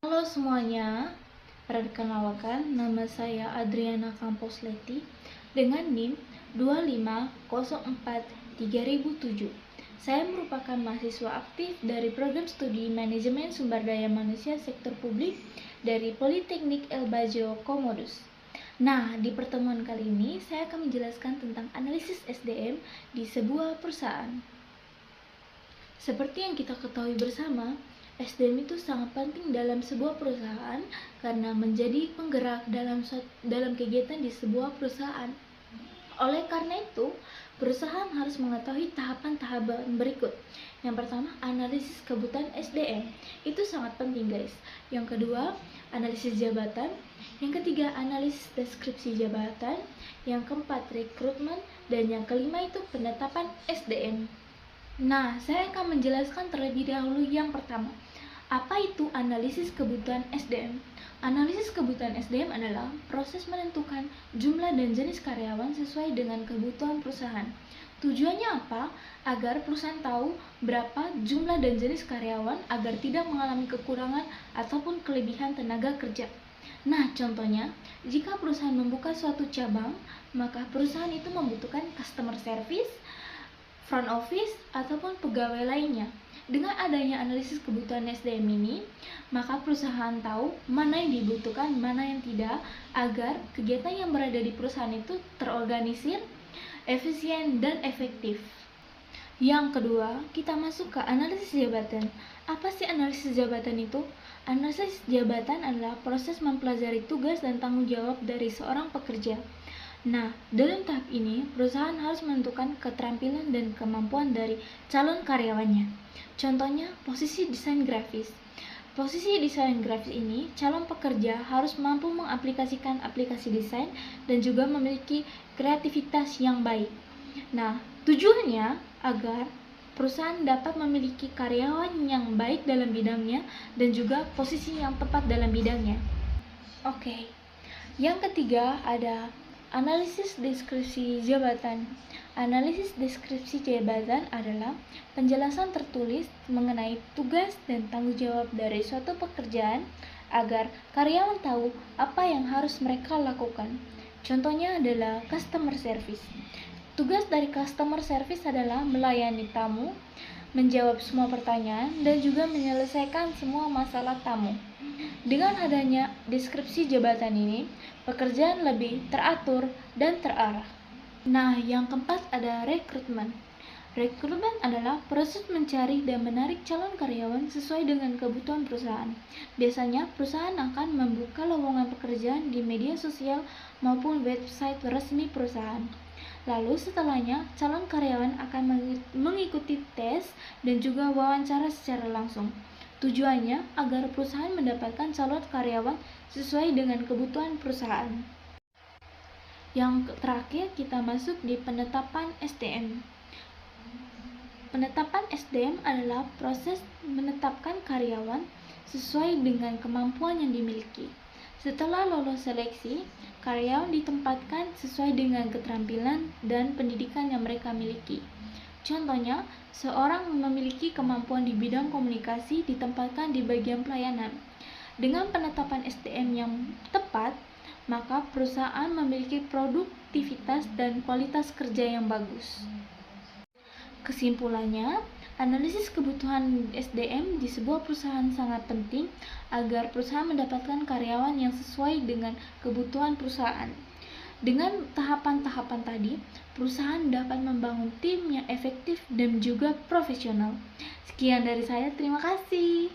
Halo semuanya, perkenalkan nama saya Adriana Campos Leti dengan NIM 25043007. Saya merupakan mahasiswa aktif dari program studi Manajemen Sumber Daya Manusia Sektor Publik dari Politeknik Elbajo Komodus. Nah, di pertemuan kali ini saya akan menjelaskan tentang analisis SDM di sebuah perusahaan. Seperti yang kita ketahui bersama, SDM itu sangat penting dalam sebuah perusahaan karena menjadi penggerak dalam kegiatan di sebuah perusahaan. Oleh karena itu, perusahaan harus mengetahui tahapan-tahapan berikut. Yang pertama, analisis kebutuhan SDM. Itu sangat penting, guys. Yang kedua, analisis jabatan. Yang ketiga, analisis deskripsi jabatan. Yang keempat, rekrutmen. Dan yang kelima itu penetapan SDM. Nah, saya akan menjelaskan terlebih dahulu yang pertama. Apa itu analisis kebutuhan SDM? Analisis kebutuhan SDM adalah proses menentukan jumlah dan jenis karyawan sesuai dengan kebutuhan perusahaan. Tujuannya apa? Agar perusahaan tahu berapa jumlah dan jenis karyawan agar tidak mengalami kekurangan ataupun kelebihan tenaga kerja. Nah, contohnya, jika perusahaan membuka suatu cabang, maka perusahaan itu membutuhkan customer service, front office, ataupun pegawai lainnya. Dengan adanya analisis kebutuhan SDM ini, maka perusahaan tahu mana yang dibutuhkan, mana yang tidak, agar kegiatan yang berada di perusahaan itu terorganisir, efisien, dan efektif. Yang kedua, kita masuk ke analisis jabatan. Apa sih analisis jabatan itu? Analisis jabatan adalah proses mempelajari tugas dan tanggung jawab dari seorang pekerja. Nah, dalam tahap ini, perusahaan harus menentukan keterampilan dan kemampuan dari calon karyawannya. Contohnya, posisi desain grafis. Posisi desain grafis ini, calon pekerja harus mampu mengaplikasikan aplikasi desain dan juga memiliki kreativitas yang baik. Nah, tujuannya agar perusahaan dapat memiliki karyawan yang baik dalam bidangnya dan juga posisi yang tepat dalam bidangnya. Oke. Yang ketiga ada analisis deskripsi jabatan. Analisis deskripsi jabatan adalah penjelasan tertulis mengenai tugas dan tanggung jawab dari suatu pekerjaan agar karyawan tahu apa yang harus mereka lakukan. Contohnya adalah customer service. Tugas dari customer service adalah melayani tamu, menjawab semua pertanyaan, dan juga menyelesaikan semua masalah tamu. Dengan adanya deskripsi jabatan ini, pekerjaan lebih teratur dan terarah. Nah, yang keempat ada rekrutmen. Rekrutmen adalah proses mencari dan menarik calon karyawan sesuai dengan kebutuhan perusahaan. Biasanya, perusahaan akan membuka lowongan pekerjaan di media sosial maupun website resmi perusahaan. Lalu setelahnya, calon karyawan akan mengikuti tes dan juga wawancara secara langsung. Tujuannya agar perusahaan mendapatkan calon karyawan sesuai dengan kebutuhan perusahaan. Yang terakhir, kita masuk di penetapan SDM. Penetapan SDM adalah proses menetapkan karyawan sesuai dengan kemampuan yang dimiliki. Setelah lolos seleksi, karyawan ditempatkan sesuai dengan keterampilan dan pendidikan yang mereka miliki. Contohnya, seorang memiliki kemampuan di bidang komunikasi ditempatkan di bagian pelayanan. Dengan penetapan SDM yang tepat, maka perusahaan memiliki produktivitas dan kualitas kerja yang bagus. Kesimpulannya, analisis kebutuhan SDM di sebuah perusahaan sangat penting agar perusahaan mendapatkan karyawan yang sesuai dengan kebutuhan perusahaan. Dengan tahapan-tahapan tadi, perusahaan dapat membangun tim yang efektif dan juga profesional. Sekian dari saya, terima kasih.